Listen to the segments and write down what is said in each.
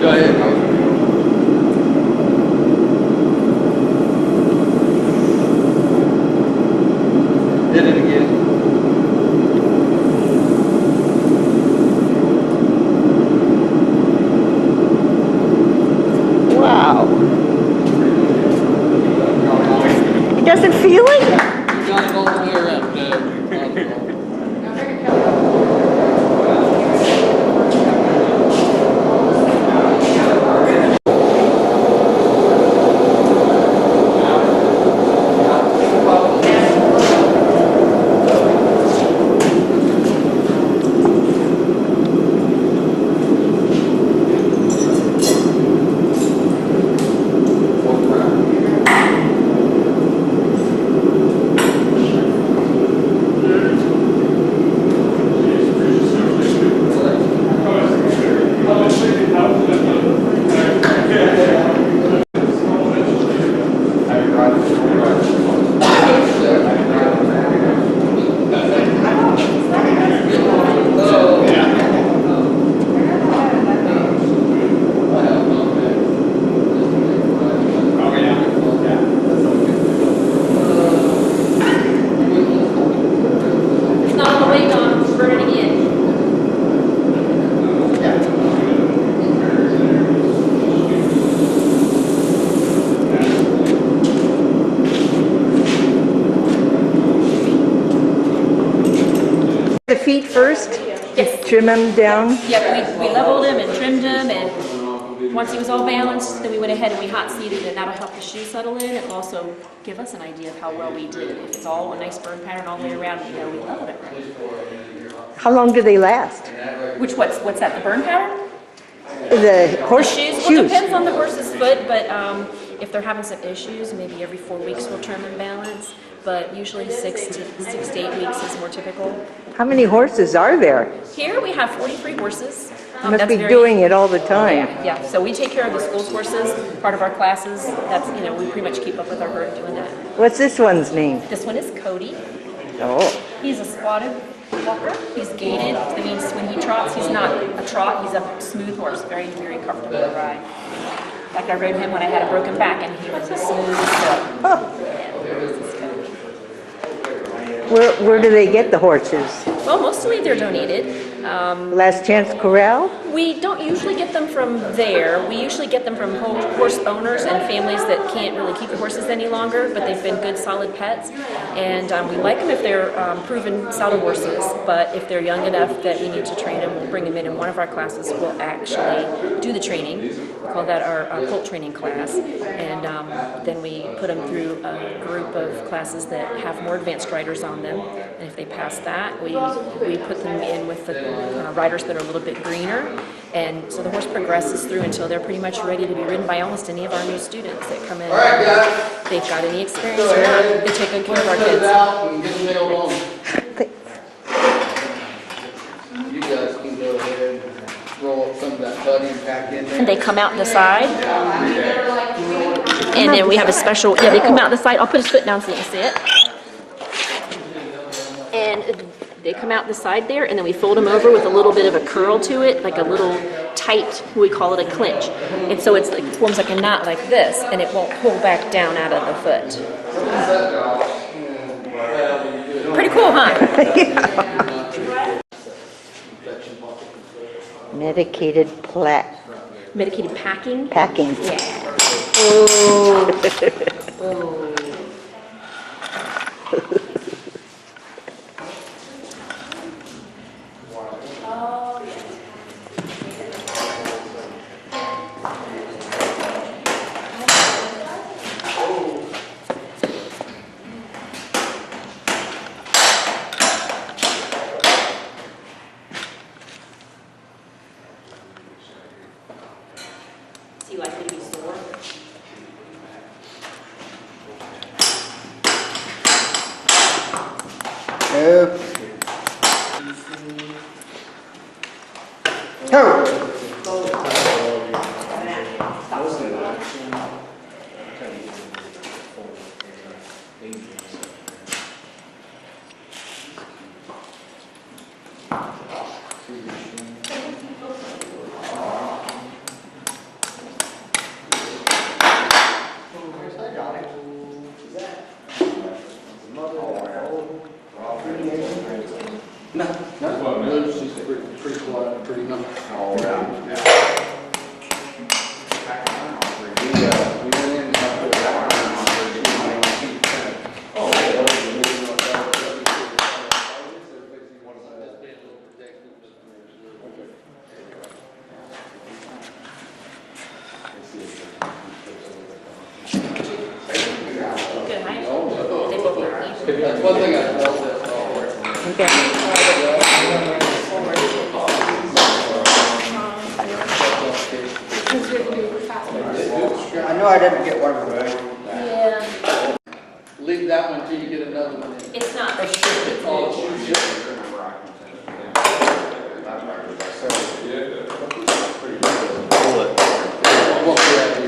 Go ahead. Hit it again. Wow. He doesn't feel it? You got it all the way around. The feet first? Yes. Trim them down? Yep, we leveled him and trimmed him, and once he was all balanced, then we went ahead and we hot seated, and that'll help the shoe settle in. It'll also give us an idea of how well we did. If it's all a nice burn pattern all the way around, we know we leveled it right. How long do they last? What's that, the burn pattern? The horse Shoes? shoes. Well, it depends on the horse's foot, but if they're having some issues, maybe every 4 weeks we'll trim and balance. But usually 6 to 8 weeks is more typical. How many horses are there? Here we have 43 horses. You must be doing it all the time. Yeah. So we take care of the school's horses. Part of our classes, that's, we pretty much keep up with our herd doing that. What's this one's name? This one is Cody. Oh. He's a spotted walker. He's gaited. That means when he trots, he's not a trot. He's a smooth horse. Very, very comfortable to ride. Like I rode him when I had a broken back, and he was as smooth as silk. Oh. Where do they get the horses? Well, mostly they're donated. Last Chance Corral? We don't usually get them from there. We usually get them from horse owners and families that can't really keep the horses any longer, but they've been good, solid pets. And we like them if they're proven saddle horses, but if they're young enough that we need to train them, we'll bring them in one of our classes. We'll actually do the training. We call that our colt training class. And then we put them through a group of classes that have more advanced riders on them. And if they pass that, we put them in with the riders that are a little bit greener, and so the horse progresses through until they're pretty much ready to be ridden by almost any of our new students that come in. All right, guys. They've got any experience or not, they take good care of our kids. You guys can go ahead and roll up some of that putty and pack in there. And they come out the side, and then we have a special, they come out the side. I'll put his foot down so you can see it. And they come out the side there, and then we fold them over with a little bit of a curl to it, like a little tight, we call it a clinch. And so it's like, forms like a knot like this, and it won't pull back down out of the foot. Pretty cool, huh? Yeah. Medicated Medicated packing? packing. Yeah. Oh. Oh. Do you like to be sore? Yep. Oh. pretty much. All around. We went in and out of Good, right? They both look neat. that's one thing I felt that, Okay. I know I didn't get one of them. Yeah, leave that one till you get another one in. it's not. Oh, Pull it.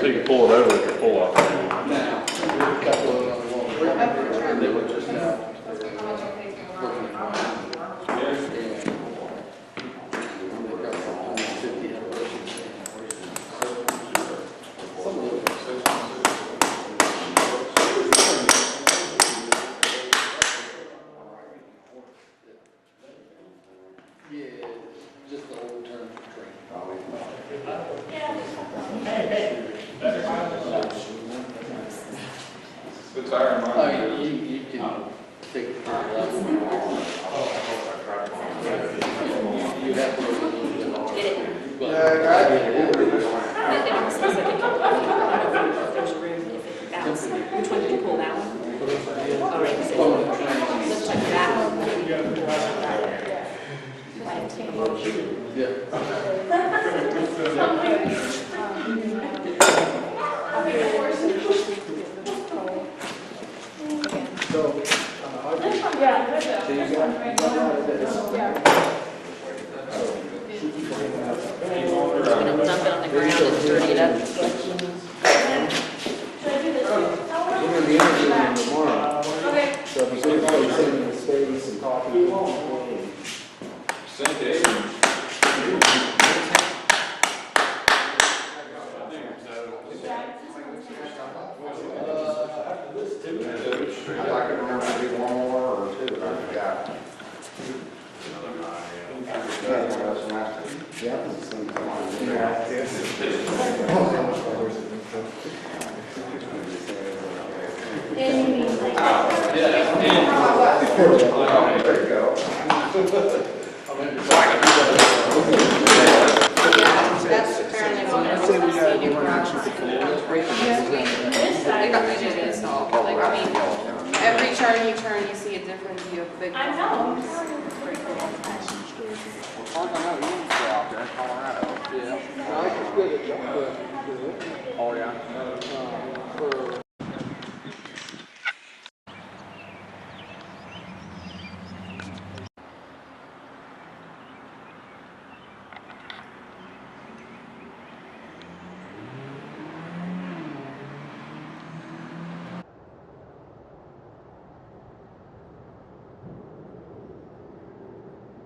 So you can pull it over with your pull off. now, a couple of other ones. They were just now. Looking at mine. Yeah, just the old term train. The tire I mean, you can take it to the left. You have to look a little bit longer. Get it. But It almost looks like it can, there's room if it bounces. Which one did you pull, that one? All right, so it looks like that one. yeah. Just gonna dump it on the ground and dirty it up. We're gonna be interviewing tomorrow. So if you could sit in the space and talk to people. I'd like to remember to do one more or two, I forgot. There you go. That's apparently what they're Say we got senior one project. action to They got vision installed, like, I mean, every turn you turn, you see a difference, you have big. I know. Oh, yeah.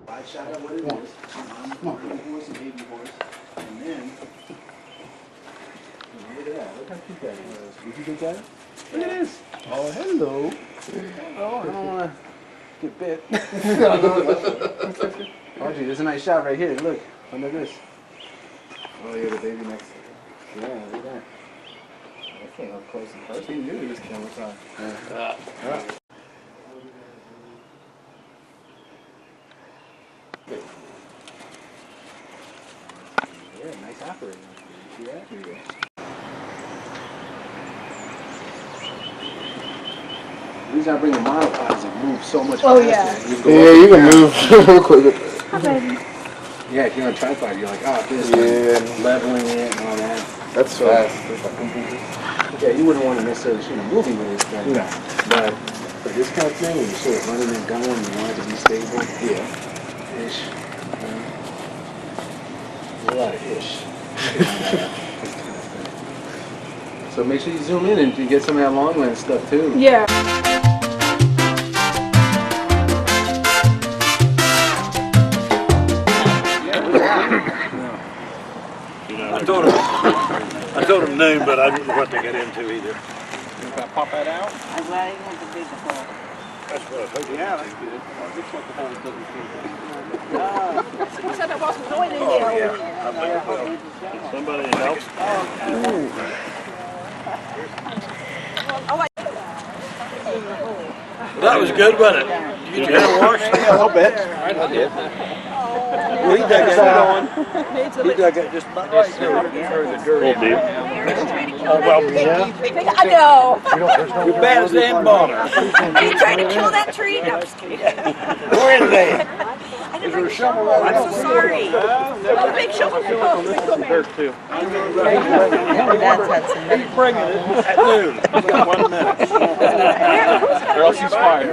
I shot out what it is. Horse and baby horse. And then, look at that. Look how cute that is. Did you get that? Look at this. Oh, hello. Oh, I don't want to get bit. Oh, gee, there's a nice shot right here. Look, under this. Oh, yeah, the baby next to it. Yeah, look at that. I can't up close and personal. You knew this camera time. Yeah. Yeah, nice operating. See that? Yeah. The reason I bring a monopod is it moves so much faster. Yeah, you can move real quick. Yeah, if you're on a tripod, you're like, oh, this, leveling it and all that. That's fast. Yeah, you wouldn't want to necessarily shoot a movie with this thing. No. But for this kind of thing, when you're sort of running and going, you want it to be stable. Yeah. Ish. A lot of ish. So make sure you zoom in and you get some of that long lens stuff too. Yeah. I told him noon, but I didn't know what to get into either. Pop that out? I'm glad he went to big hole. Yeah, that's good. Looks like the hole doesn't fit. He said there wasn't going in there. Somebody help. That was good, wasn't it? Did you get your hair washed? Yeah, a little bit. I did. Well, he dug that on. He dug it just about right there. Throw the dirt in. Oh, well, yeah. I know. You're bad as damn bother. Are you trying to kill that tree? No, I'm just kidding. Where is they? I didn't bring a shovel. I'm so sorry. The big shovel. Dirt too. He's bringing it at noon. He's got 1 minute. Or else he's fired.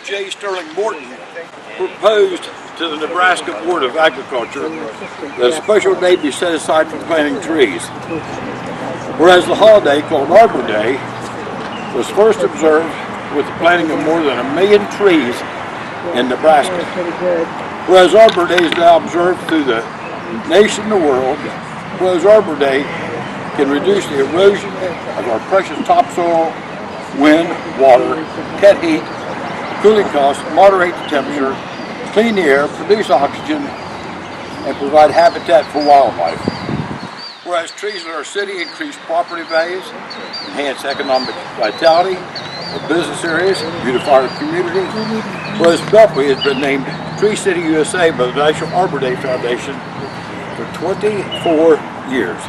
J. Sterling Morton proposed to the Nebraska Board of Agriculture that a special day be set aside for planting trees. Whereas the holiday called Arbor Day was first observed with the planting of more than 1 million trees in Nebraska. Whereas Arbor Day is now observed through the nation and the world, whereas Arbor Day can reduce the erosion of our precious topsoil, wind, water, cut heat, cooling costs, moderate the temperature, clean the air, produce oxygen, and provide habitat for wildlife. Whereas trees in our city increase property values, enhance economic vitality of business areas, beautify our community. Whereas Belpre has been named Tree City USA by the National Arbor Day Foundation for 24 years.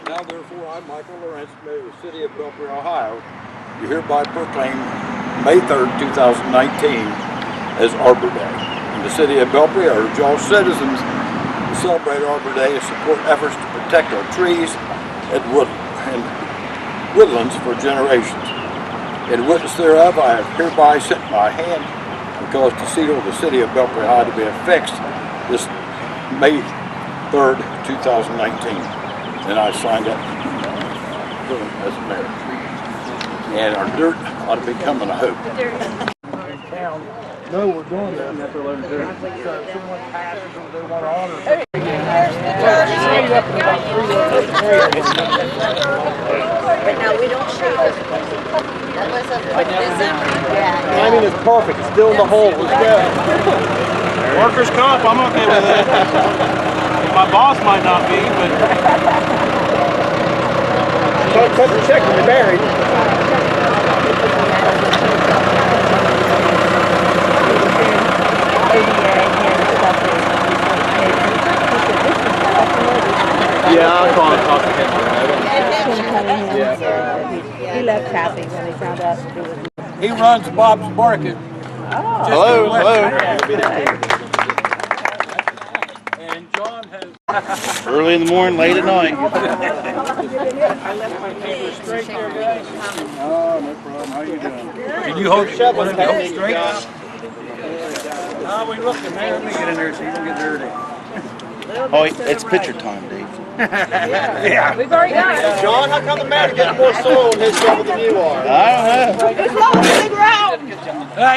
Now therefore, I, Michael Lawrence, Mayor of the City of Belpre, Ohio, do hereby proclaim May 3rd, 2019 as Arbor Day. In the City of Belpre, I urge all citizens to celebrate Arbor Day and support efforts to protect our trees and woodlands for generations. In witness thereof, I have hereby set my hand and caused to seal the City of Belpre, Ohio to be affixed this May 3rd, 2019. And I signed up as mayor. And our dirt ought to be coming, I hope. No, we're doing that. So someone passes or they want to honor. Now we don't show. Timing is perfect. It's still in the hole. Let's go. Workers' comp, I'm okay with that. My boss might not be, but... Don't cut the check when you're married. Yeah, I'll call and talk to him. He left happy when he found out it was. He runs Bob's Market. Hello, hello. And John has... Early in the morning, late at night. I left my paper straight there, guys. Oh, no problem. How you doing? Can you hold Shovel it straight? We looking, man. Let me get in there so you don't get dirty. Oh, it's pitcher time, Dave. Yeah. We've already got it. John, how come the man getting more soil in his shovel than you are? I don't know. It's low to the ground.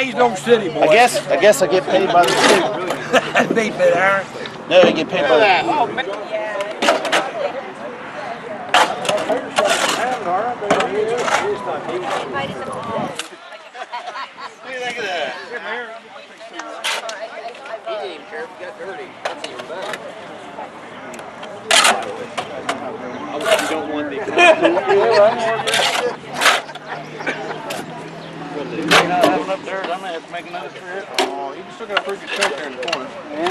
He's no city boy. I guess I get paid by the city. They been Aaron. No, I get paid by the city. Oh, man. What do you think of that? He didn't even care if he got dirty. That's even better. You don't want the... You're not having enough dirt, I'm going to have to make another trip. Oh, you still got a pretty good chunk there in the corner. Yeah.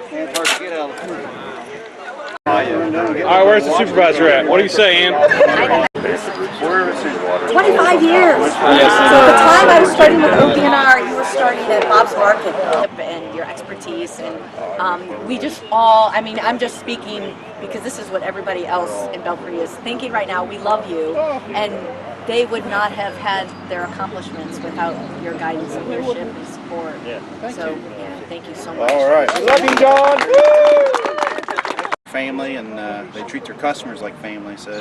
Can't hard to get out of the corner. All right, where's the supervisor at? What do you say, Ann? 25 years. So at the time I was starting with ODNR, you were starting at Bob's Market. And your expertise, and we just all, I mean, I'm just speaking because this is what everybody else in Belpre is thinking right now. We love you, and they would not have had their accomplishments without your guidance and leadership and support. Yeah. Thank you so much. All right. Love you, John. family, and they treat their customers like family. So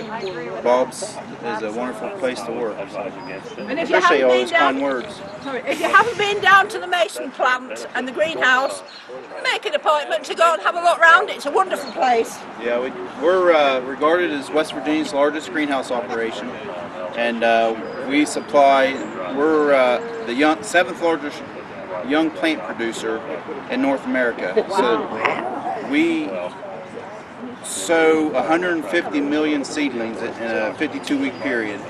Bob's is a wonderful place to work. And if you Appreciate haven't all been those down, kind words. if you haven't been down to the mason plant and the greenhouse, make an appointment to go and have a look round. It's a wonderful place. Yeah, we're regarded as West Virginia's largest greenhouse operation, and we supply. We're the seventh largest young plant producer in North America. So we sow 150 million seedlings in a 52-week period,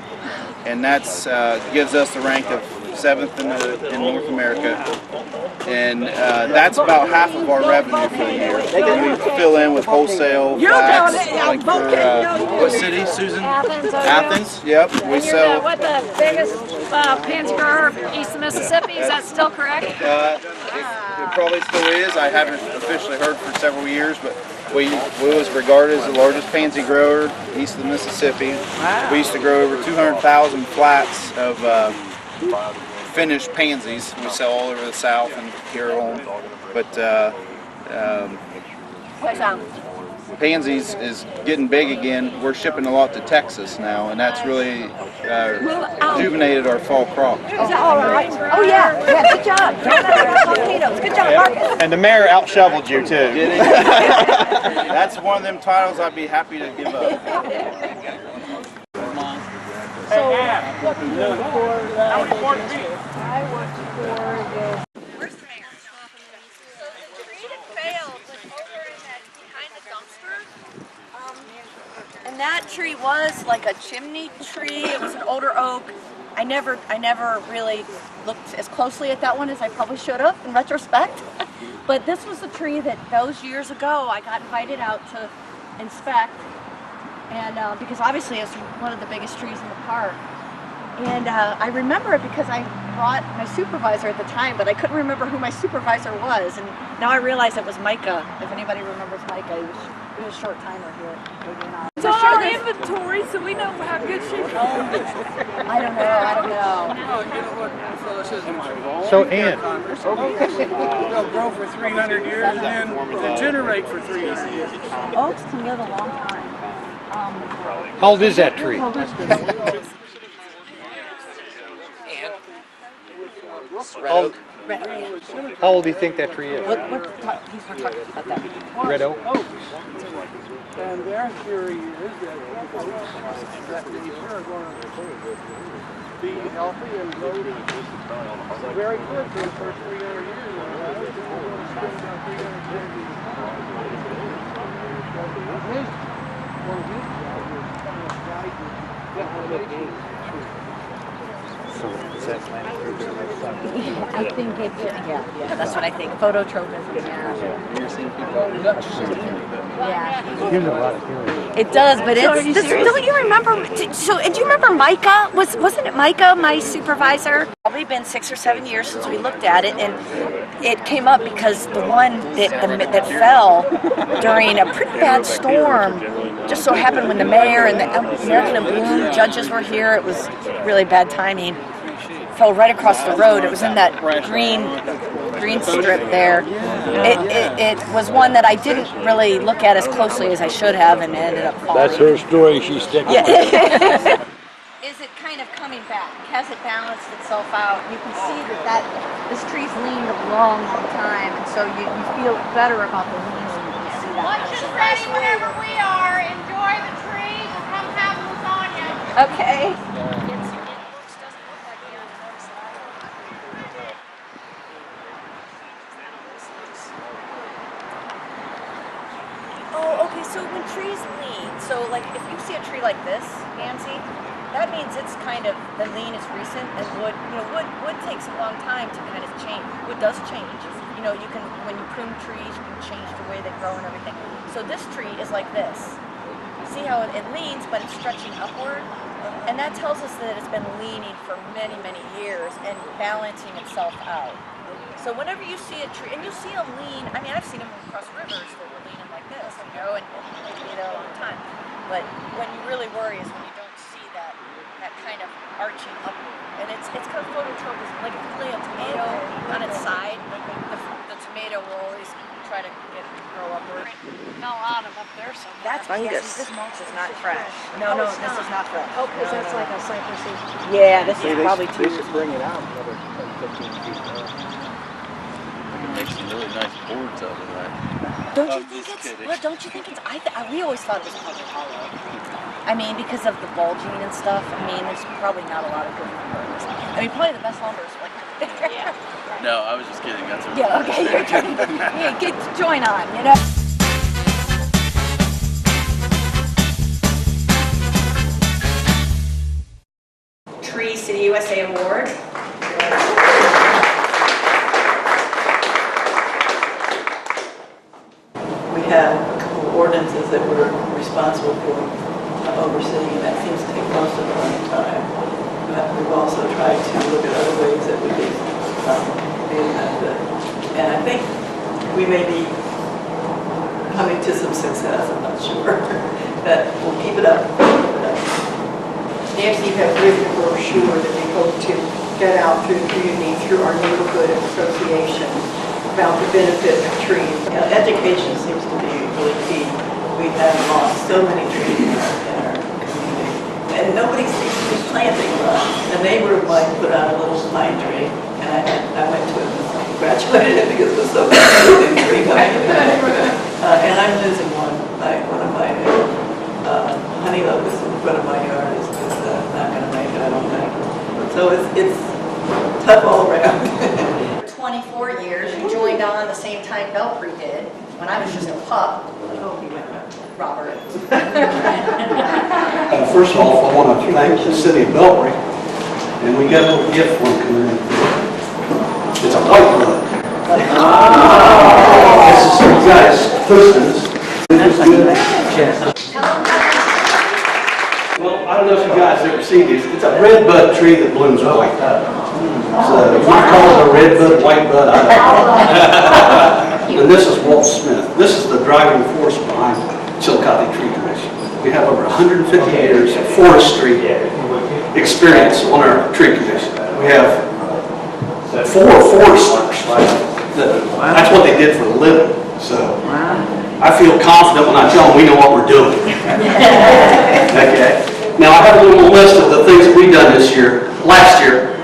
and that's gives us the rank of 7th in North America, and that's about half of our revenue for the year. We fill in with wholesale flax, like for what city, Susan? Athens. Yep. We sell. What the biggest pansy grower east of Mississippi? Is that still correct? It probably still is. I haven't officially heard for several years, but we was regarded as the largest pansy grower east of the Mississippi. Wow. We used to grow over 200,000 flats of finished pansies. We sell all over the South and here at home. But pansies is getting big again. We're shipping a lot to Texas now, and that's really rejuvenated our fall crop. Is that all right? Oh yeah, good job. Potatoes. Good job, Marcus. And the mayor out-shoveled you too. That's one of them titles I'd be happy to give up. So, what do you do for I work for the... Where's the mayor? So the tree that failed was over in that, behind the dumpster. And that tree was like a chimney tree. It was an older oak. I never really looked as closely at that one as I probably should have in retrospect. But this was the tree that those years ago I got invited out to inspect. And because obviously it's one of the biggest trees in the park. And I remember it because I brought my supervisor at the time, but I couldn't remember who my supervisor was. And now I realize it was Micah. If anybody remembers Micah, he was a short timer here. It's on our inventory, so we know how good she is. I don't know. So Ann, They'll grow for 300 years and then generate for 300 years. Oaks can live a long time. how old is that tree? How old do you think that tree is? We're talking about that. Red oak? And their theory is that nature are going to be healthy and grow very good for the first 300 years. I think it's, yeah, that's what I think. Phototropism, yeah. You're seeing people nuts. Yeah. Gives a lot of feeling. It does, but it's, don't you remember, so, and do you remember Micah? Wasn't it Micah, my supervisor? Probably been 6 or 7 years since we looked at it, and it came up because the one that fell during a pretty bad storm just so happened when the mayor and the American in Bloom judges were here. It was really bad timing. Fell right across the road. It was in that green strip there. It was one that I didn't really look at as closely as I should have, and ended up falling. That's her story. She's sticking. Yeah. Is it kind of coming back? Has it balanced itself out? You can see that this tree's leaned a long time, and so you feel better about the lean when you can see that. Lunch is ready whenever we are. Enjoy the trees and come have lasagna. Okay. Oh, okay, so when trees lean, so like if you see a tree like this, Nancy, that means it's kind of, the lean is recent, and wood takes a long time to kind of change. Wood does change. You know, you can, when you prune trees, you can change the way they grow and everything. So this tree is like this. See how it leans, but it's stretching upward? And that tells us that it's been leaning for many, many years and balancing itself out. So whenever you see a tree, and you see a lean, I mean, I've seen them across rivers that were leaning like this, and all the time. But when you really worry is when you don't see that kind of arching upward. And it's kind of phototropism. Like if you lay a tomato on its side, the tomato will always try to grow upward. Fell out of up there That's fungus. This mulch is not fresh. No, this is not fresh. Oh, because that's like a cypressy. Yeah, this is They probably should, 2 they years. should bring it out another 10, 15 feet. Make some really nice boards out of that. Don't you think it's? Well, don't you think it's? We always thought it was probably hollow. I mean, because of the bulging and stuff. I mean, there's probably not a lot of good numbers. I mean, probably the best lumber is like. No, I was just kidding. That's okay. Yeah. Okay. You're trying to get join on. You know. Tree City USA Award. We have a couple of ordinances that we're responsible for overseeing, and that seems to take most of our time. But we've also tried to look at other ways that we could be a benefit. And I think we may be coming to some success, I'm not sure. But we'll keep it up. Nancy has written a brochure that we hope to get out through the community, through our neighborhood association, about the benefit of trees. Education seems to be really key. We have lost so many trees in our community, and nobody seems to be planting them. A neighbor of mine put out a little pine tree, and I went to him and congratulated him because it was so good tree coming in. And I'm losing one. One of my honey locusts in front of my yard is not going to make it, I don't think. So it's tough all around. 24 years, you joined on the same time Belpre did, when I was just a pup. Oh, he went right. Robert. First of all, I want to thank the city of Belpre, and we got a little gift from them. It's a white bud. This is some guys, Thurston's. Well, I don't know if you guys ever seen these. It's a red bud tree that blooms white. So if you call it a red bud, white bud, I don't know. And this is Walt Smith. This is the driving force behind Chillicothe Tree Commission. We have over 150 years of forestry experience on our tree commission. We have 4 foresters. That's what they did for a living. So I feel confident when I tell them we know what we're doing. Okay. Now I have a little list of the things that we've done this year. Last year,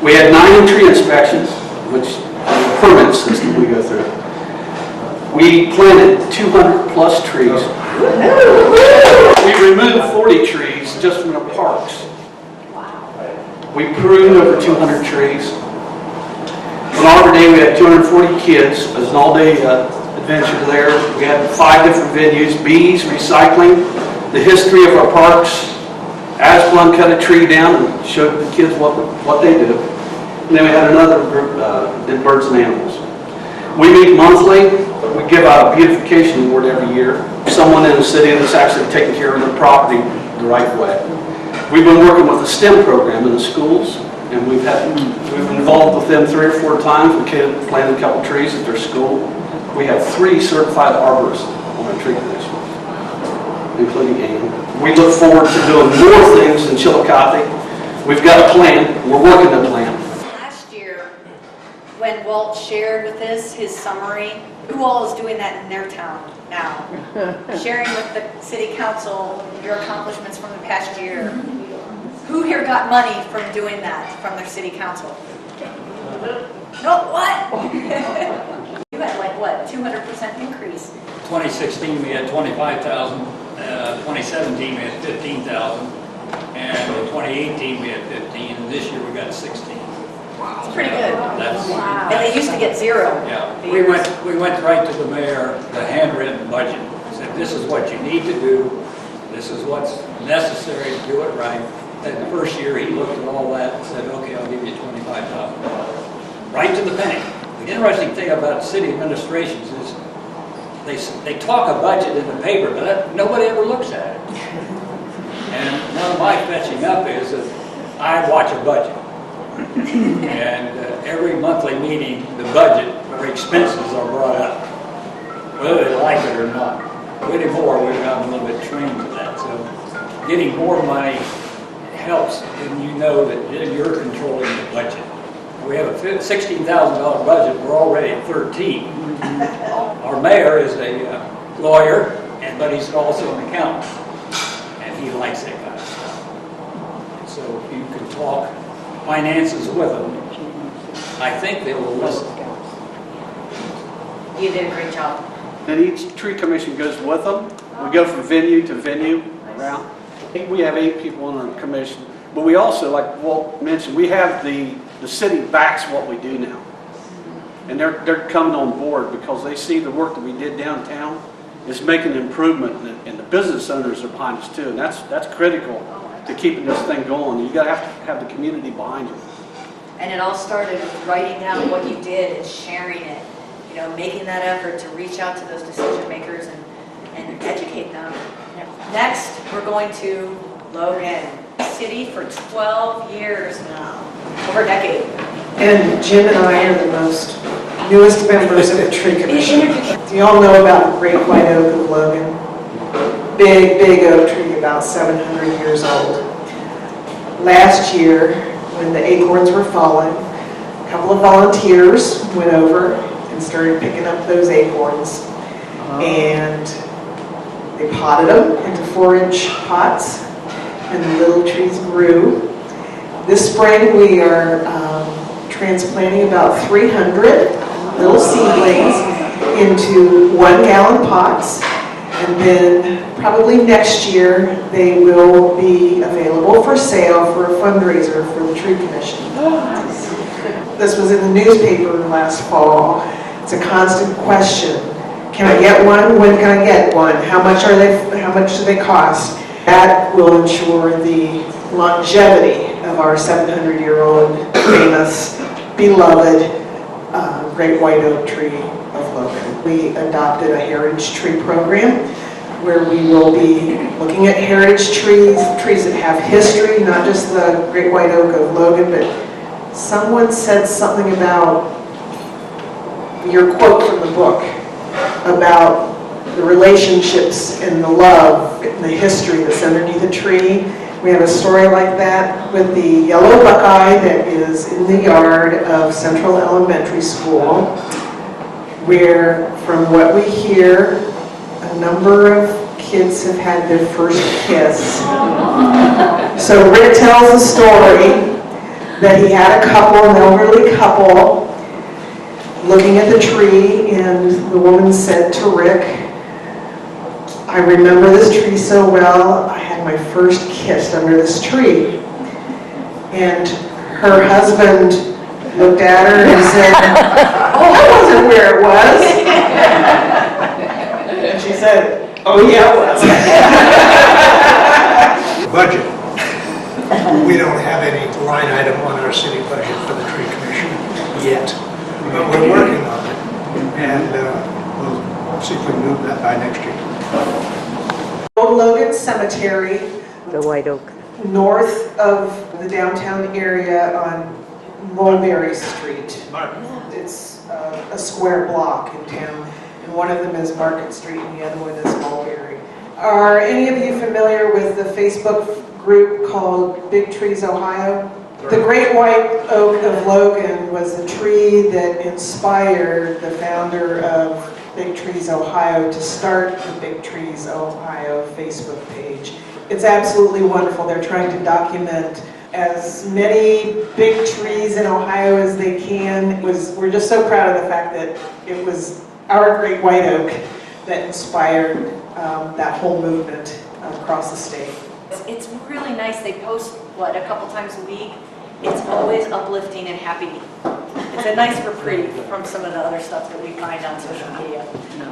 we had 9 tree inspections, which is a permit system we go through. We planted 200 plus trees. We removed 40 trees just from the parks. We pruned over 200 trees. On Arbor Day, we had 240 kids. It was an all-day adventure there. We had 5 different venues: bees, recycling, the history of our parks. Asplund cut a tree down and showed the kids what they do. And then we had another group that did birds and animals. We meet monthly. We give out a beautification award every year. Someone in the city that's actually taking care of their property the right way. We've been working with the STEM program in the schools, and we've been involved with them 3 or 4 times. We planted a couple trees at their school. We have 3 certified arborists on our tree commission, including Ann. We look forward to doing more things in Chillicothe. We've got a plan. We're working the plan. Last year, when Walt shared with us his summary, who all is doing that in their town now? Sharing with the city council your accomplishments from the past year. Who here got money from doing that from their city council? No, what? You had like what, 200% increase? 2016 we had 25,000. 2017 we had 15,000, and in 2018 we had 15, and this year we got 16. Wow. It's pretty good. Wow. And they used to get 0. Yeah. We went right to the mayor, the handwritten budget. Said this is what you need to do. This is what's necessary to do it right. And the first year he looked at all that and said, okay, I'll give you $25,000. Right to the penny. The interesting thing about city administrations is they talk a budget in the paper, but nobody ever looks at it. And one of my fetching up is that I watch a budget. And every monthly meeting, the budget or expenses are brought up, whether they like it or not. Anymore, we've gotten a little bit trained with that. So getting more money helps when you know that you're controlling the budget. We have a $16,000 budget. We're already at 13. Our mayor is a lawyer, but he's also an accountant, and he likes that kind of stuff. So if you can talk finances with him, I think they will listen. You did a great job. And each tree commission goes with them. We go from venue to venue around. We have 8 people on the commission, but we also, like Walt mentioned, we have the city backs what we do now. And they're coming on board because they see the work that we did downtown is making an improvement, and the business owners are behind us too. And that's critical to keeping this thing going. You got to have the community behind you. And it all started with writing down what you did and sharing it. You know, making that effort to reach out to those decision makers and educate them. Next, we're going to Logan. City for 12 years now, over a decade. And Jim and I are the newest members of the tree commission. Do you all know about the great white oak of Logan? Big oak tree, about 700 years old. Last year, when the acorns were falling, a couple of volunteers went over and started picking up those acorns, and they potted them into 4-inch pots, and the little trees grew. This spring we are transplanting about 300 little seedlings into 1-gallon pots, and then probably next year they will be available for sale for a fundraiser for the tree commission. This was in the newspaper last fall. It's a constant question. Can I get one? When can I get one? How much are they? How much do they cost? That will ensure the longevity of our 700-year-old famous, beloved great white oak tree of Logan. We adopted a heritage tree program where we will be looking at heritage trees that have history, not just the great white oak of Logan, but someone said something about your quote from the book about the relationships and the love and the history that's underneath a tree. We have a story like that with the yellow buckeye that is in the yard of Central Elementary School, where, from what we hear, a number of kids have had their first kiss. So Rick tells a story that he had a couple, an elderly couple, looking at the tree, and the woman said to Rick, I remember this tree so well, I had my first kiss under this tree. And her husband looked at her and said, oh, that wasn't where it was. And she said, oh yeah, it was. Budget. We don't have any line item on our city budget for the tree commission yet, but we're working on it, and we'll see if we can move that by next year. Old Logan Cemetery, The white oak. north of the downtown area on Mulberry Street. It's a square block in town, and one of them is Market Street and the other one is Mulberry. Are any of you familiar with the Facebook group called Big Trees Ohio? The great white oak of Logan was the tree that inspired the founder of Big Trees Ohio to start the Big Trees Ohio Facebook page. It's absolutely wonderful. They're trying to document as many big trees in Ohio as they can. We're just so proud of the fact that it was our great white oak that inspired that whole movement across the state. It's really nice. They post, what, a couple times a week? It's always uplifting and happy. It's a nice reprieve from some of the other stuff that we find on social media.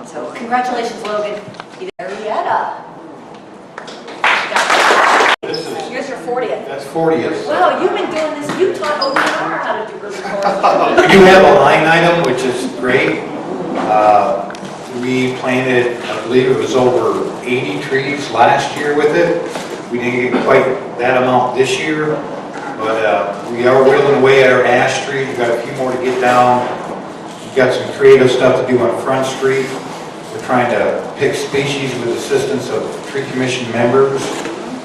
So congratulations, Logan. Arietta. Here's your 40th. That's 40th. Wow, you've been doing this. You taught OPR how to do early recording. We do have a line item, which is great. We planted, I believe it was over 80 trees last year with it. We didn't get quite that amount this year, but we are whittling away at our ash tree. We've got a few more to get down. We've got some creative stuff to do on Front Street. We're trying to pick species with assistance of tree commission members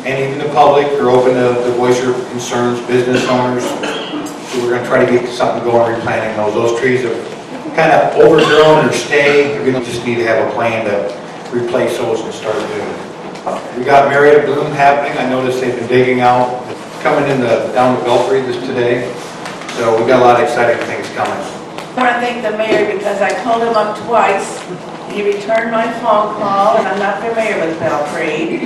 and even the public. They're open to voice your concerns, business owners. So we're going to try to get something going, replanting those. Those trees have kind of overgrown or stay. We're going to just need to have a plan to replace those and start doing it. We got Marietta Bloom happening. I noticed they've been digging out, coming in down the Belfry today. So we got a lot of exciting things coming. I want to thank the mayor because I called him up twice. He returned my phone call, and I'm not familiar with Belfry.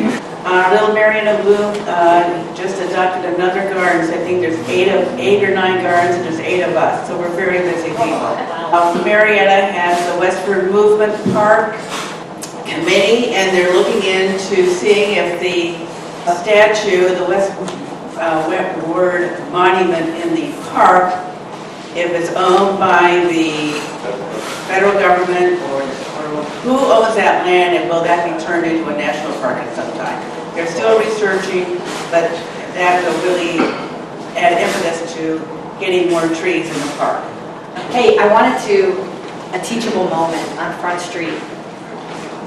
Little Marietta Bloom just adopted another gardens. I think there's 8 or 9 gardens, and there's 8 of us, so we're very busy people. Marietta has the Westward Movement Park Committee, and they're looking into seeing if the statue, the Westward Monument in the park, if it's owned by the federal government or who owns that land, and will that be turned into a national park at some time. They're still researching, but that will really add impetus to getting more trees in the park. Hey, I wanted a teachable moment on Front Street.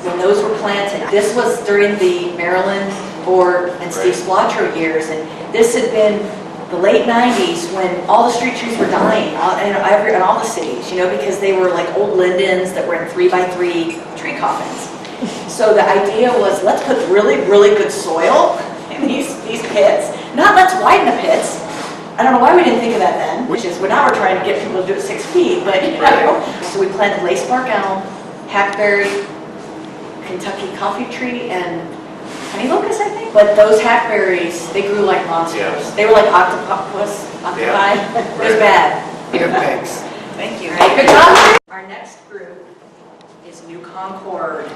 When those were planted, this was during the Maryland Board and Steve Squatro years, and this had been the late 90s when all the street trees were dying in all the cities, you know, because they were like old lindens that were in 3x3 tree coffins. So the idea was, let's put really, really good soil in these pits. Not let's widen the pits. I don't know why we didn't think of that then, which is, well, now we're trying to get people to do it 6 feet, but you know. So we planted lace bark elm, hackberry, Kentucky coffee tree, and honey locust, I think. But those hackberries, they grew like monsters. Yeah. They were like octopi. Yeah. It was bad. Thanks. Thank you. Right. Good job. Our next group is New Concord.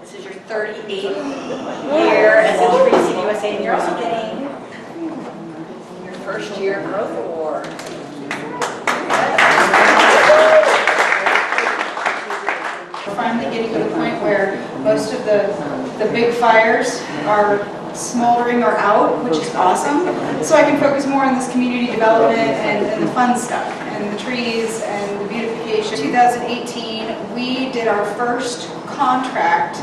This is your 38th year as a Tree City USA, and you're also getting your first year growth award. Finally getting to the point where most of the big fires are smoldering or out, which is awesome. So I can focus more on this community development and the fun stuff, and the trees and the beautification. 2018, we did our first contract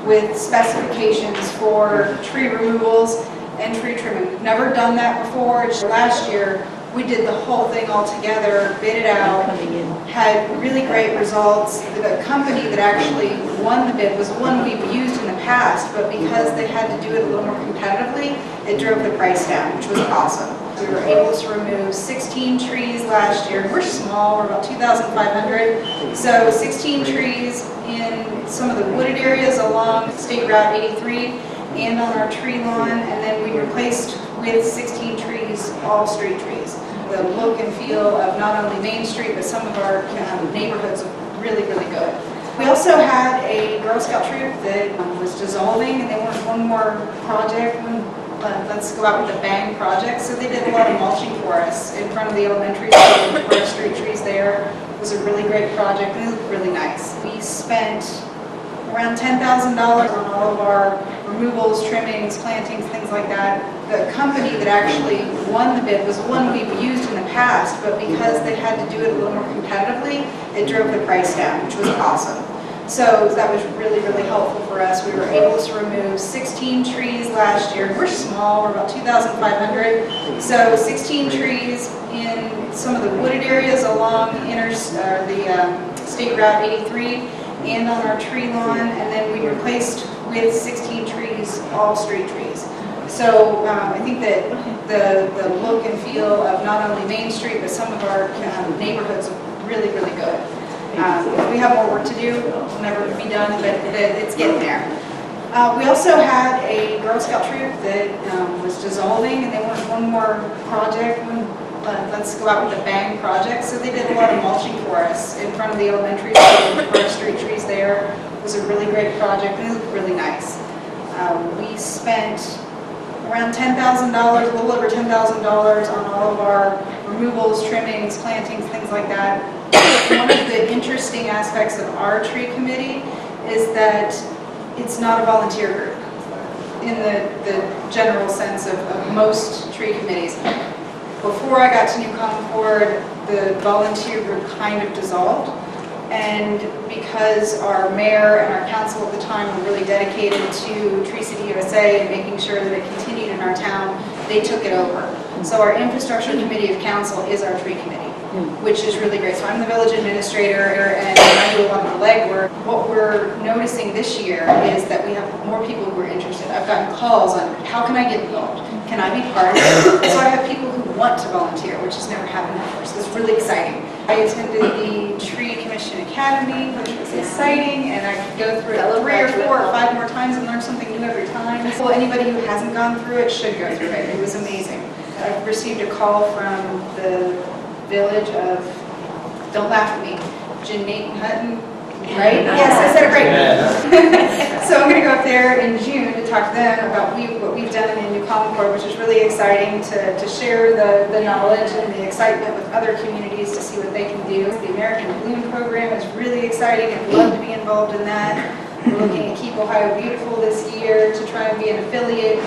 with specifications for tree removals and tree trimming. We've never done that before. Last year, we did the whole thing all together, bid it out, had really great results. The company that actually won the bid was one we've used in the past, but because they had to do it a little more competitively, it drove the price down, which was awesome. We were able to remove 16 trees last year. We're small, we're about 2,500. So 16 trees in some of the wooded areas along State Route 83 and on our tree lawn, and then we replaced with 16 trees, all street trees. The look and feel of not only Main Street, but some of our neighborhoods are really, really good. We also had a Girl Scout troop that was dissolving, and they wanted one more project, let's go out with a bang project. So they did a lot of mulching for us in front of the elementary school. Our street trees there. It was a really great project, and it looked really nice. We spent around $10,000 on all of our removals, trimmings, plantings, things like that. The company that actually won the bid was one we've used in the past, but because they had to do it a little more competitively, it drove the price down, which was awesome. So that was really, really helpful for us. We were able to remove 16 trees last year. We're small, we're about 2,500. So 16 trees in some of the wooded areas along the State Route 83 and on our tree lawn, and then we replaced with 16 trees, all street trees. So I think that the look and feel of not only Main Street, but some of our neighborhoods are really, really good. We have more work to do. It'll never be done, but it's getting there. We also had a Girl Scout troop that was dissolving, and they wanted one more project, let's go out with a bang project. So they did a lot of mulching for us in front of the elementary school. Our street trees there. It was a really great project, and it looked really nice. We spent around $10,000, a little over $10,000 on all of our removals, trimmings, plantings, things like that. One of the interesting aspects of our tree committee is that it's not a volunteer group in the general sense of most tree committees. Before I got to New Concord, the volunteer group kind of dissolved. And because our mayor and our council at the time were really dedicated to Tree City USA and making sure that it continued in our town, they took it over. So our infrastructure committee of council is our tree committee. which is really great. So I'm the village administrator and I do a lot of the legwork. What we're noticing this year is that we have more people who are interested. I've gotten calls on how can I get involved? Can I be part of it? So I have people who want to volunteer, which has never happened before. So it's really exciting. I attended the Tree Commission Academy, which was exciting, and I could go through it 3 or 4 or 5 more times and learn something new every time. So anybody who hasn't gone through it should go through it. It was amazing. I've received a call from the village of, don't laugh at me, Janine Hutton, right? Yes, I said it right. So I'm going to go up there in June to talk to them about what we've done in New Concord, which is really exciting to share the knowledge and the excitement with other communities to see what they can do. The American Bloom program is really exciting. I'd love to be involved in that. We're looking at Keep Ohio Beautiful this year to try and be an affiliate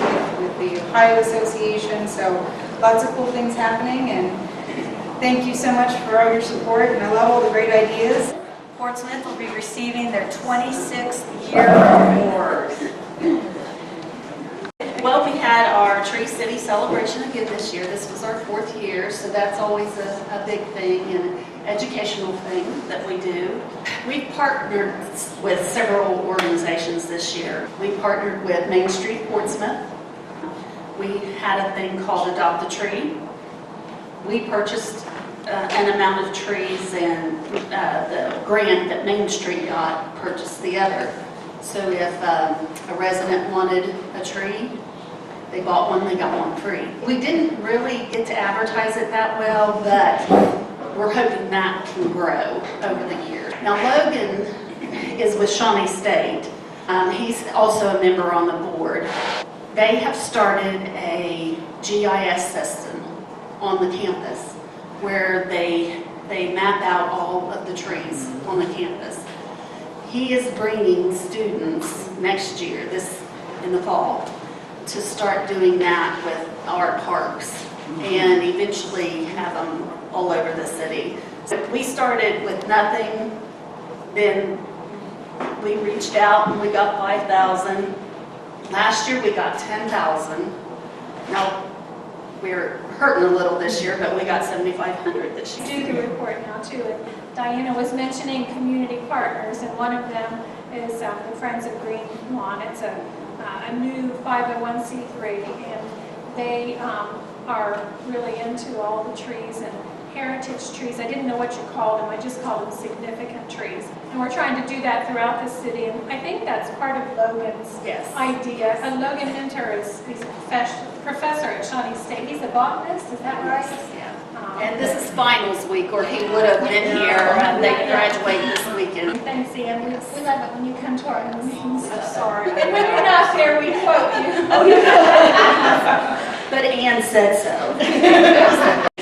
with the Ohio Association. So lots of cool things happening, and thank you so much for all your support, and I love all the great ideas. Portsmouth will be receiving their 26th year award. Well, we had our Tree City celebration again this year. This was our 4th year, so that's always a big thing and educational thing that we do. We've partnered with several organizations this year. We partnered with Main Street Portsmouth. We had a thing called Adopt a Tree. We purchased an amount of trees, and the grant that Main Street got purchased the other. So if a resident wanted a tree, they bought one, they got one free. We didn't really get to advertise it that well, but we're hoping that can grow over the years. Now Logan is with Shawnee State. He's also a member on the board. They have started a GIS system on the campus where they map out all of the trees on the campus. He is bringing students next year, in the fall, to start doing that with our parks and eventually have them all over the city. So we started with nothing, then we reached out and we got 5,000. Last year we got 10,000. Now we're hurting a little this year, but we got 7,500 this year. Do the report now too. And Diana was mentioning community partners, and one of them is the Friends of Green Lawn. It's a new 501c3, and they are really into all the trees and heritage trees. I didn't know what you called them. I just called them significant trees. And we're trying to do that throughout the city. And I think that's part of Logan's idea. And Logan Hinter he's a professor at Shawnee State. He's a botanist, is that right? Yeah. And this is finals week, or he would have been here. They graduate this weekend. Thanks, Ian. We love it when you come to our meetings. I'm sorry. And when you're not there, we quote you. But Ann said so.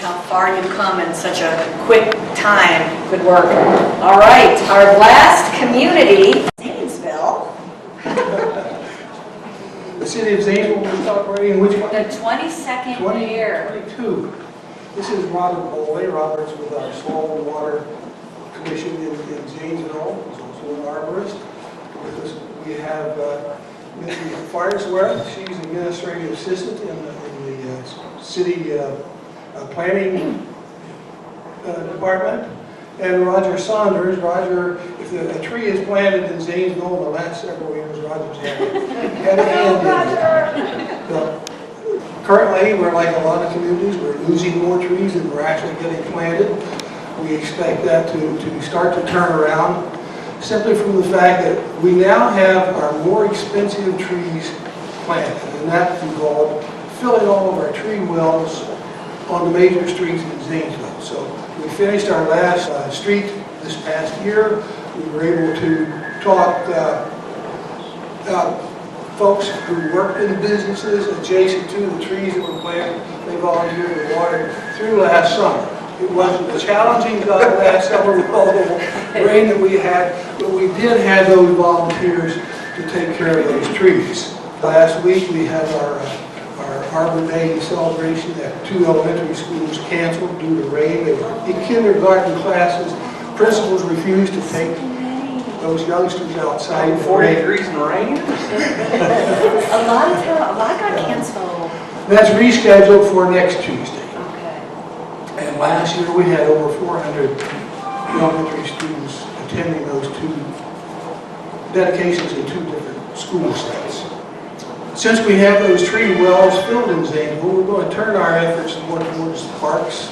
How far you've come in such a quick time. Good work. All right, our last community, Zanesville. The city of Zanesville is operating which one? The 22nd year. 22. This is Robert Bowley. Robert's with our Soil and Water Commission in Zanesville. He's also an arborist. With us, we have Mrs. Firesworth. She's administrative assistant in the city planning department. And Roger Saunders. Roger, if a tree is planted in Zanesville in the last several years, Roger's had a hand in it. Currently, we're like a lot of communities, we're losing more trees than we're actually getting planted. We expect that to start to turn around, simply from the fact that we now have our more expensive trees planted, and that involved filling all of our tree wells on the major streets in Zanesville. So we finished our last street this past year. We were able to talk folks who worked in businesses adjacent to the trees that were planted. They volunteered to water through last summer. It wasn't a challenging job last summer with all the rain that we had, but we did have those volunteers to take care of those trees. Last week we had our Arbor Day celebration at 2 elementary schools canceled due to rain. They were in kindergarten classes. Principals refused to take those youngsters outside. 40 degrees in the rain? A lot got canceled. That's rescheduled for next Tuesday. Okay. And last year we had over 400 elementary students attending those 2 dedications in 2 different school sites. Since we have those tree wells filled in Zanesville, we're going to turn our efforts more towards parks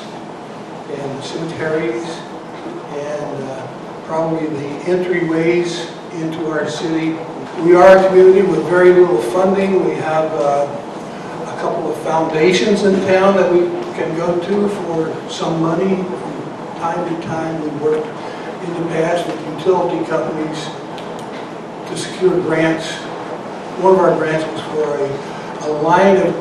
and cemeteries and probably the entryways into our city. We are a community with very little funding. We have a couple of foundations in town that we can go to for some money. From time to time, we worked in the past with utility companies to secure grants. One of our grants was for a line of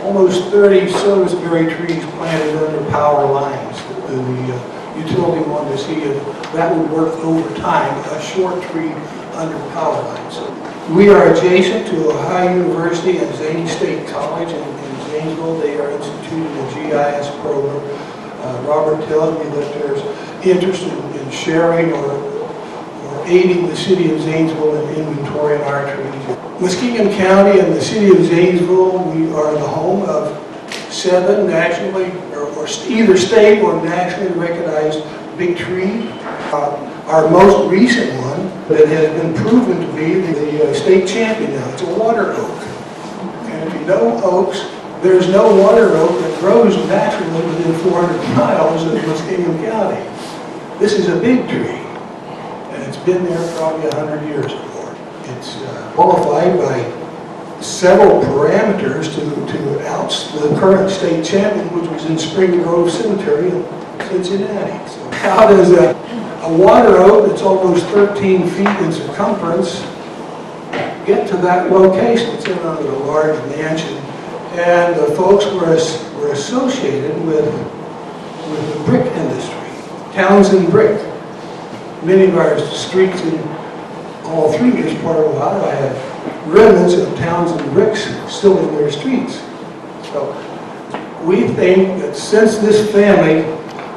almost 30 serviceberry trees planted under power lines. The utility wanted to see if that would work over time, a short tree under power lines. We are adjacent to Ohio University and Zane State College in Zanesville. They are instituting a GIS program. Robert tells me that there's interest in sharing or aiding the city of Zanesville in inventorying our trees. Muskegon County and the city of Zanesville, we are the home of 7 nationally, or either state or nationally recognized big trees. Our most recent one that has been proven to be the state champion now, it's a water oak. And if you know oaks, there's no water oak that grows naturally within 400 miles of Muskegon County. This is a big tree. It's been there probably 100 years or more. It's qualified by several parameters to oust the current state champion, which was in Spring Grove Cemetery in Cincinnati. So how does a water oak that's almost 13 feet in circumference get to that location? It's in a large mansion, and the folks were associated with the brick industry, Townsend Brick. Many of our streets in all 3 years part of Ohio have remnants of Townsend bricks still in their streets. So we think that since this family,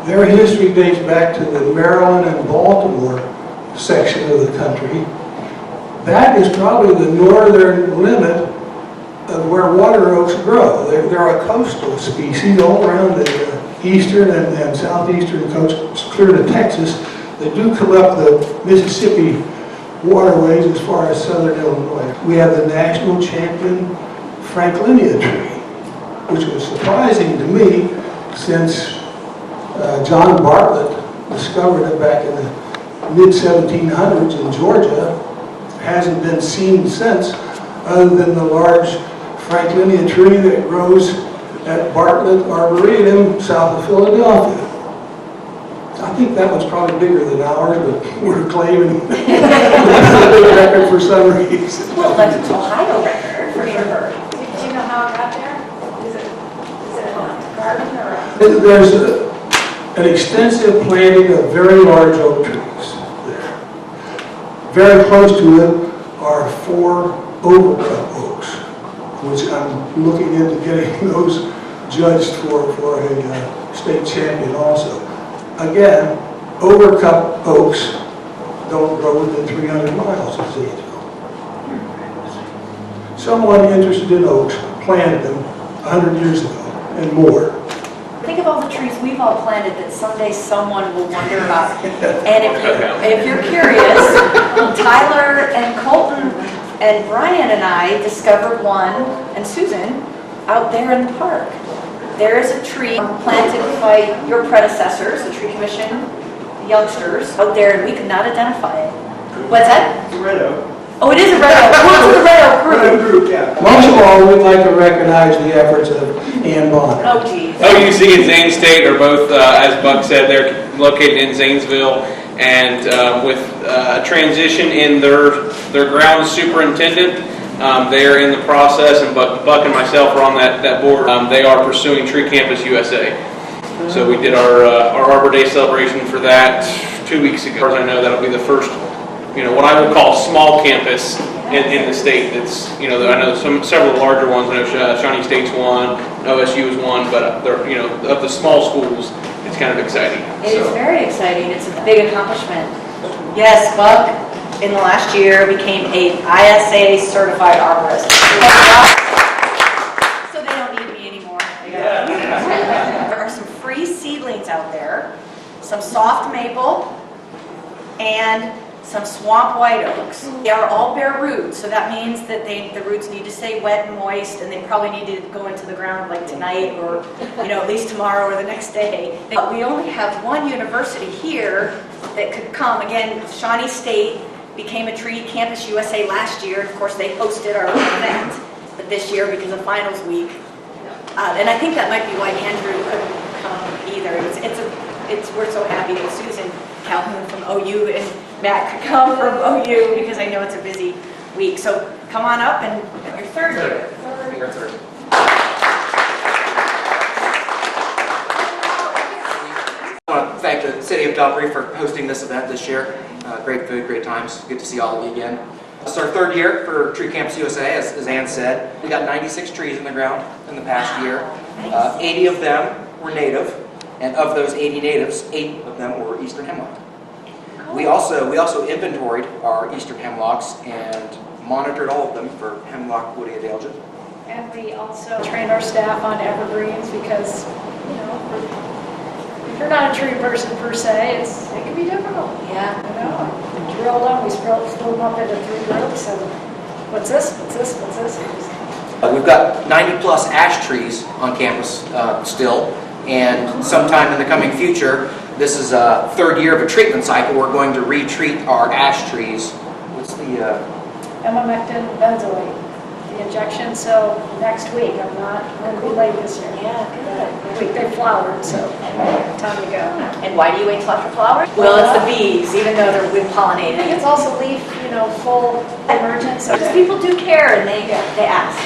their history dates back to the Maryland and Baltimore section of the country, that is probably the northern limit of where water oaks grow. They're a coastal species all around the eastern and southeastern coast, clear to Texas. They do collect the Mississippi waterways as far as southern Illinois. We have the national champion Franklinia tree, which was surprising to me since John Bartlett discovered it back in the mid-1700s in Georgia. Hasn't been seen since, other than the large Franklinia tree that grows at Bartlett Arboretum south of Philadelphia. I think that one's probably bigger than ours, but we're claiming the record for some reason. Well, that's an Ohio record for sure. Do you know how it got there? Is it a garden or There's an extensive planting of very large oak trees there. Very close to it are 4 overcup oaks, which I'm looking into getting those judged for a state champion also. Again, overcup oaks don't grow within 300 miles of Zanesville. Someone interested in oaks planted them 100 years ago and more. Think of all the trees we've all planted that someday someone will wonder about. And if you're curious, Tyler and Colton and Brian and I discovered one, and Susan, out there in the park. There is a tree planted by your predecessors, the tree commission, the youngsters, out there, and we could not identify it. What's that? It's a red oak. Oh, it is a red oak. Who's the red oak group? Yeah. Most of all, we'd like to recognize the efforts of Ann Bonner. Oh, geez. OUC and Zane State are both, as Buck said, they're located in Zanesville, and with a transition in their grounds superintendent, they are in the process, and Buck and myself are on that board. They are pursuing Tree Campus USA. So we did our Arbor Day celebration for that 2 weeks ago. As far as I know, that'll be the first, what I would call small campus in the state. That's, I know several larger ones. I know Shawnee State's one, OSU is one, but they're, of the small schools, it's kind of exciting. It is very exciting. It's a big accomplishment. Yes, Buck, in the last year, became a ISA certified arborist. So they don't need me anymore. There are some free seed some soft maple, and some swamp white oaks. They are all bare roots, so that means that the roots need to stay wet and moist, and they probably need to go into the ground like tonight, or at least tomorrow or the next day. We only have one university here that could come. Again, Shawnee State became a Tree Campus USA last year. Of course, they hosted our event, but this year because of finals week, and I think that might be why Andrew couldn't come either. We're so happy that Susan Calhoun from OU and Matt could come from OU because I know it's a busy week. So come on up, and your third year. Third. I want to thank the City of Belpre for hosting this event this year. Great food, great times. Good to see all of you again. It's our third year for Tree Campus USA, as Ann said. We got 96 trees in the ground in the past year. 80 of them were native, and of those 80 natives, 8 of them were eastern hemlock. We also inventoried our eastern hemlocks and monitored all of them for hemlock woody adelgid. And we also train our staff on evergreens because, if you're not a tree person per se, it can be difficult. Yeah. We drill them, we split them up into 3 groups, and what's this, what's this, what's this? We've got 90 plus ash trees on campus still, and sometime in the coming future, this is a third year of a treatment cycle. We're going to retreat our ash trees. What's the Emamectin benzoate, the injection. So next week, I'm going to be late this year. Yeah, good. They flowered, so time to go. And why do you wait till after flowers? Well, it's the bees, even though they're wind I pollinating. think it's also leaf, full emergence. Because people do care, and they ask.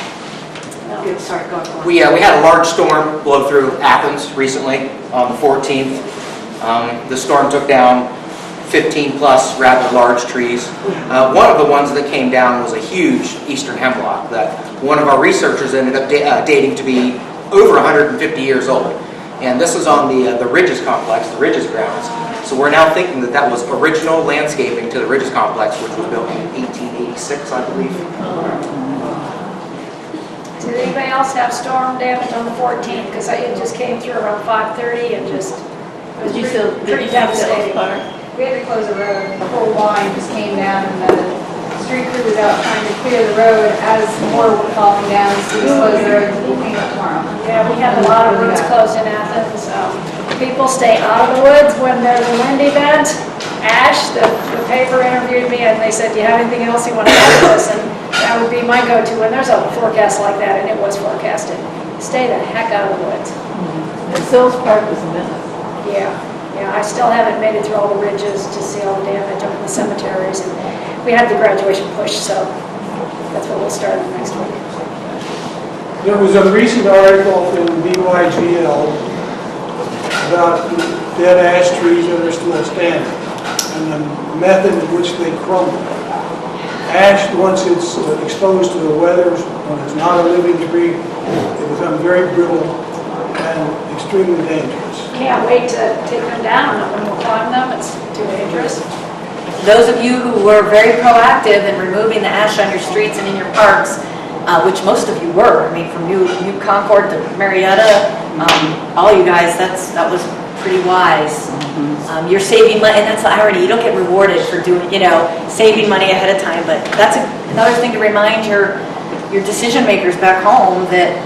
Good, sorry, go on. We had a large storm blow through Athens recently on the 14th. The storm took down 15 plus rather large trees. One of the ones that came down was a huge eastern hemlock that one of our researchers ended up dating to be over 150 years old. And this is on the Ridges complex, the Ridges grounds. So we're now thinking that was original landscaping to the Ridges complex, which was built in 1886, I believe. Did anybody else have storm damage on the 14th? Because it just came through around 5:30 and just it was pretty devastating. We had to close the road. The whole line just came down, and the street crew was out trying to clear the road as more were falling down. So we closed the road. We'll clean up tomorrow. Yeah, we had a lot of roads closed in Athens. People stay out of the woods when there's a wind event. Ash, the paper interviewed me, and they said, "Do you have anything else you want to add to this?" And that would be my go-to when there's a forecast like that, and it was forecasted. Stay the heck out of the woods. And Sills Park was a mess. Yeah, I still haven't made it through all the ridges to see all the damage up in the cemeteries, and we had the graduation push, so that's what we'll start next week. There was a recent article in BYGL about dead ash trees that are still standing and the method in which they crumble. Ash, once it's exposed to the weather, when it's not a living tree, it becomes very brittle and extremely dangerous. Can't wait to take them down, and when we'll climb them, it's too dangerous. Those of you who were very proactive in removing the ash on your streets and in your parks, which most of you were, I mean, from New Concord to Marietta, all you guys, that was pretty wise. You're saving money, and that's the irony. You don't get rewarded for doing, saving money ahead of time. But that's another thing to remind your decision makers back home that,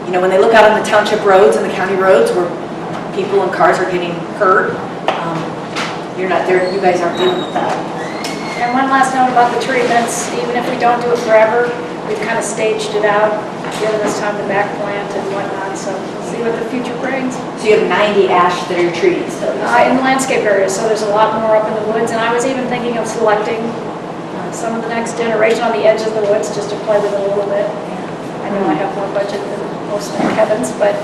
when they look out on the township roads and the county roads where people and cars are getting hurt, you're not there. You guys aren't dealing with that. And one last note about the treatments. Even if we don't do it forever, we've kind of staged it out, given us time to back plant and whatnot. So we'll see what the future brings. So you have 90 ash that are your trees? In landscape areas, so there's a lot more up in the woods. And I was even thinking of selecting some of the next generation on the edges of the woods just to play with it a little bit. I know I have more budget than most of Kevin's, but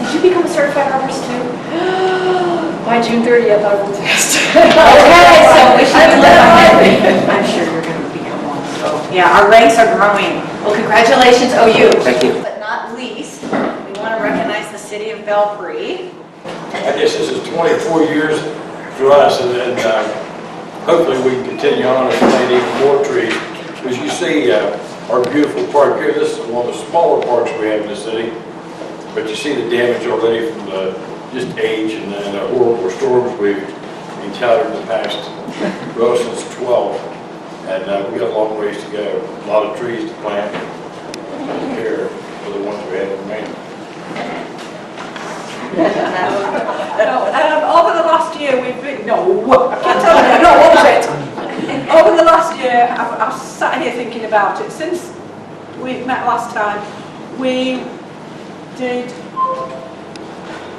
did you become a certified arborist too? By June 30th, I will test. Okay, so we should do that. I'm sure you're going to become one. So, yeah, our ranks are growing. Well, congratulations, OU. Thank you. But not least, we want to recognize the city of Belpre. I guess this is 24 years for us, and hopefully we can continue on and plant even more trees. As you see, our beautiful park here, this is one of the smaller parks we have in the city, but you see the damage already from the just age and then horrible storms we've encountered in the past, well, since 12. And we got a long ways to go. A lot of trees to plant and care for the ones we have remaining. Over the last year, we've been, I can't tell you, no, what was it? Over the last year, I've sat here thinking about it. Since we met last time, we did,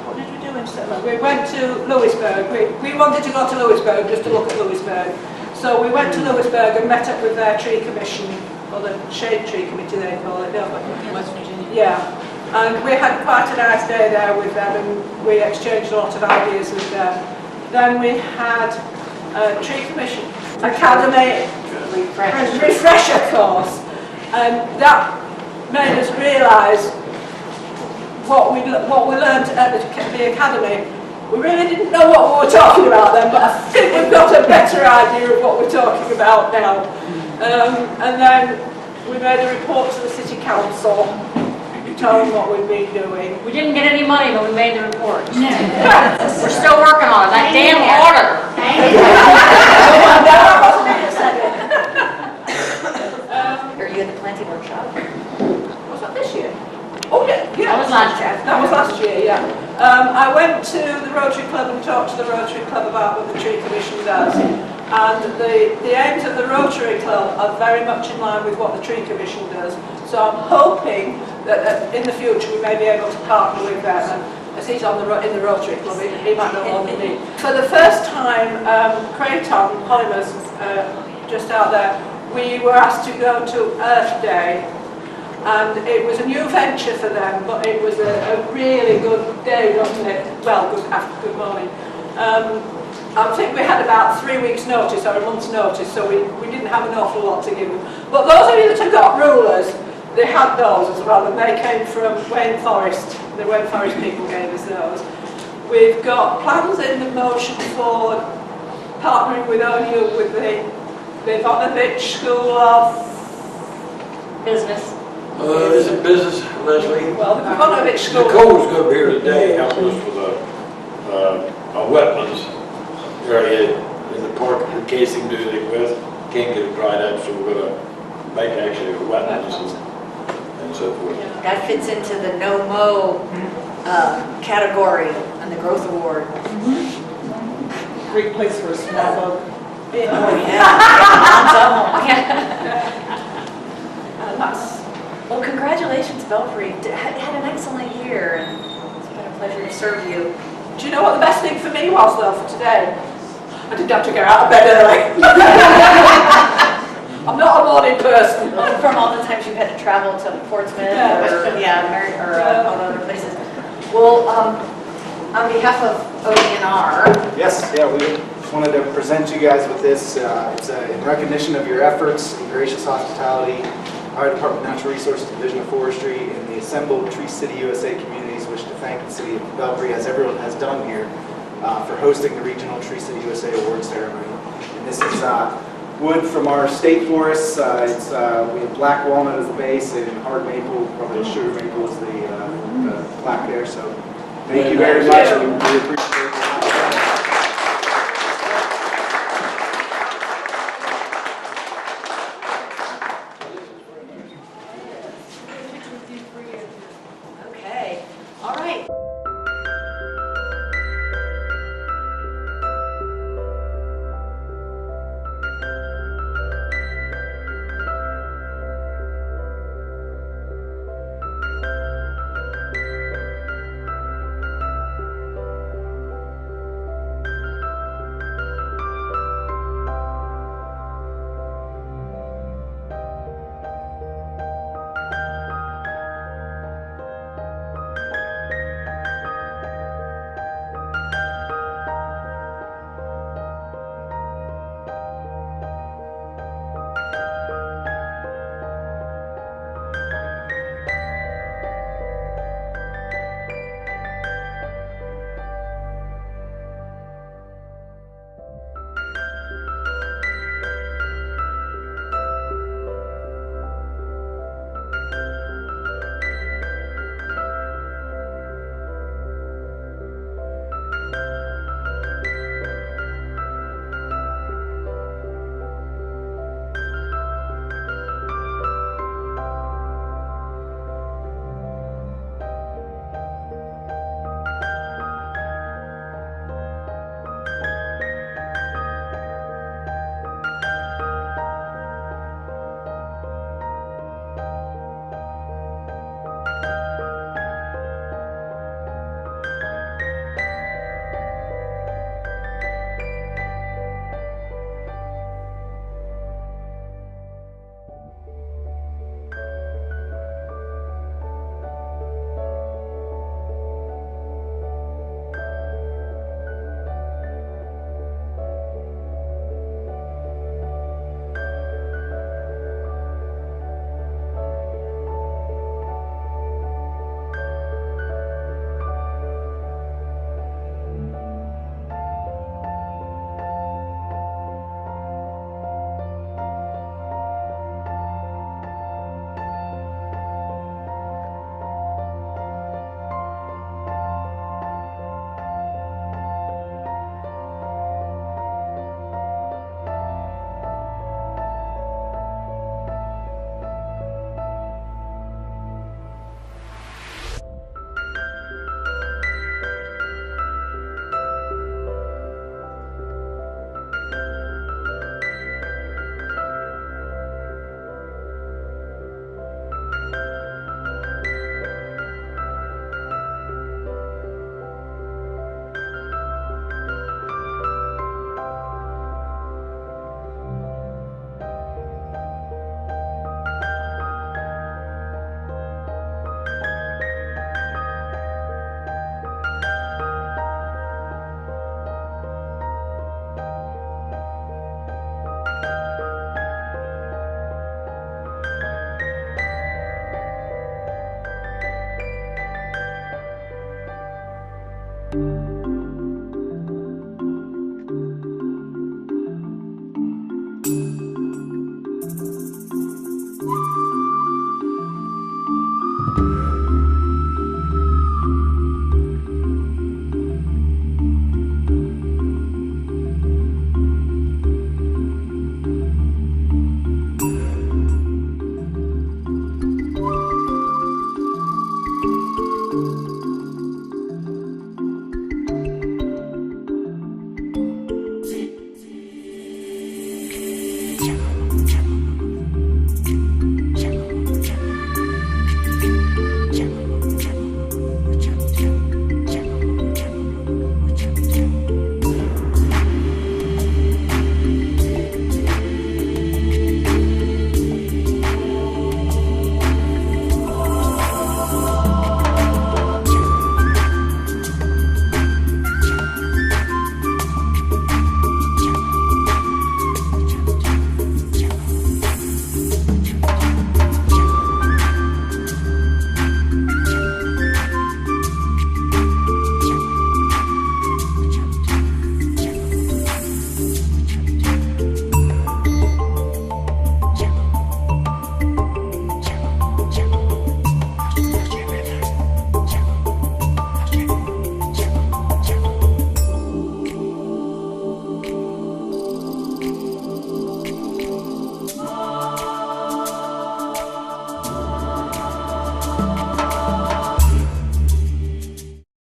what did we do in Settlement? We went to Lewisburg. We wanted to go to Lewisburg just to look at Lewisburg. So we went to Lewisburg and met up with their tree commission, or the shade tree committee they call it, don't they? West Virginia. Yeah. And we had quite a nice day there with them, and we exchanged a lot of ideas with them. Then we had a tree commission academy refresher course, and that made us realise what we learned at the academy. We really didn't know what we were talking about then, but I think we've got a better idea of what we're talking about now. And then we made a report to the City Council, telling what we've been doing. We didn't get any money, but we made the report. We're still working on it. That damn order. Are you at the planting workshop? Was that this year? Oh yeah, That was last year. That was last year, yeah. I went to the Rotary Club and talked to the Rotary Club about what the Tree Commission does. And the aims of the Rotary Club are very much in line with what the Tree Commission does. So I'm hoping that in the future we may be able to partner with them. And as he's in the Rotary Club, he might know more than me. For the first time, Creighton, Polymers, just out there, we were asked to go to Earth Day. And it was a new venture for them, but it was a really good day, wasn't it? Well, good morning. I think we had about 3 weeks' notice or a month's notice, so we didn't have an awful lot to give them. But those of you that have got rulers, they had those as well, and they came from Wayne Forest. The Wayne Forest people gave us those. We've got plans in the motion for partnering with ONU with the Ivanovich School of Business. Is it business, Leslie? Well, the Ivanovich School. Nicole's going to be here today helping us with a wetlands area in the park in case he can do anything with. Can't get it dried up, so we're going to make actually a wetlands and so forth. That fits into the no-mow category on the growth award. Great place for a small boat. Oh, yeah. And that's. Well, congratulations, Belfry. Had an excellent year, and it's been a pleasure to serve you. Do you know what the best thing for me was, though, for today? I didn't have to get out of bed early. I'm not a morning person. From all the times you've had to travel to Portsmouth or other places. Well, on behalf of ODNR. Yes, yeah, we wanted to present you guys with this. It's in recognition of your efforts and gracious hospitality. Our Department of Natural Resources, Division of Forestry, and the assembled Tree City USA communities wish to thank the City of Belfry, as everyone has done here, for hosting the Regional Tree City USA Award Ceremony. And this is wood from our state forests. We have black walnut as the base and hard maple, probably sugar maple is the plaque there. So thank you very much. We appreciate it.